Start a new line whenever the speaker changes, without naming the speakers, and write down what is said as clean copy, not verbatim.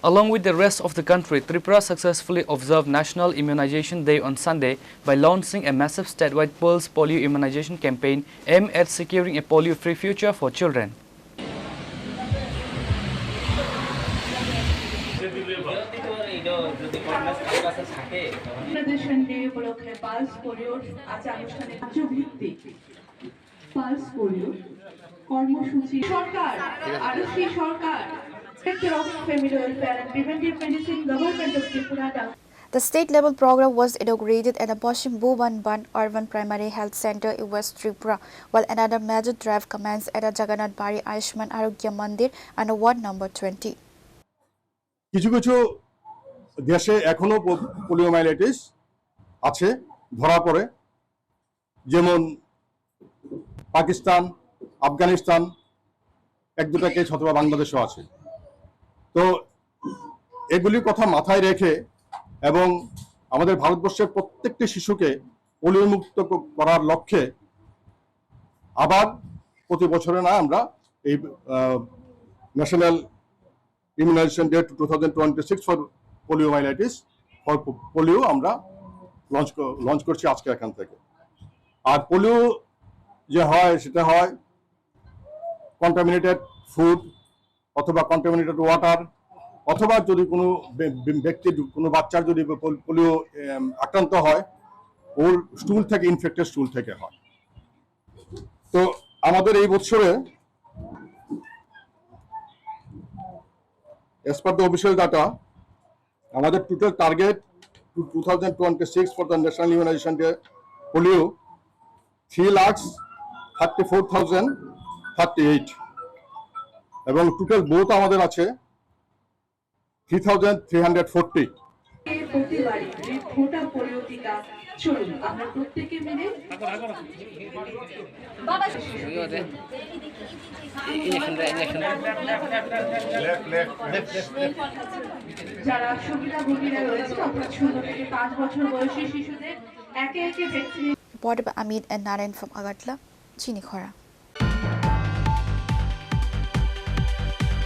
Along with the rest of the country, Tripura successfully observed National Immunization Day on Sunday by launching a massive statewide Pulse Polio immunization campaign aimed at securing a polio-free future for children.
Immunization Day উপলক্ষে Pulse Polio আজ আনুষ্ঠানিক রাজ্যভিত্তিক Pulse Polio কর্মসূচি সরকার RC Sarkar Director of Family Welfare and Preventive Medicine Government of Tripura.
The state-level program was inaugurated at the Boshim Bubanban Urban Primary Health Center in West Tripura, while another major drive commenced at the Jagannath Bari Ayushman Arogya Mandir under Ward number 20.
কিছু কিছু দেশে এখনো পোলিওমাইলাইটিস আছে ধরা পড়ে, যেমন পাকিস্তান, আফগানিস্তান, এক দুটা কেস অথবা বাংলাদেশও আছে। তো এগুলির কথা মাথায় রেখে এবং আমাদের ভারতবর্ষের প্রত্যেকটি শিশুকে পোলিও মুক্ত করার লক্ষ্যে আবার প্রতি বছরে না আমরা এই national immunization day 2026 for poliomyelitis for polio আমরা লঞ্চ করছি আজকে এখান থেকে। আর পোলিও যে হয় সেটা হয় কন্টামিনেটেড ফুড অথবা কন্টামিনেটেড ওয়াটার, অথবা যদি কোনো ব্যক্তির কোনো বাচ্চার যদি পোলিও আক্রান্ত হয় ওর স্টুল থেকে, ইনফেক্টেড স্টুল থেকে হয়। তো আমাদের এই বছরে as per the official data আমাদের total target 2026 for the national immunization day polio 3,34,038 এবং টোটাল বুথ আমাদের আছে 3,340।
প্রতিবারই ভোটা পোলিও টিকা চলুন আমরা প্রত্যেকে মিলে যারা সুবিধাভোগীরা রয়েছে অর্থাৎ 0 থেকে 5 বছর বয়সী শিশুদের একে একে vaccine.
Reported by Amit and Narayan from Agartala, Chini, Khorang.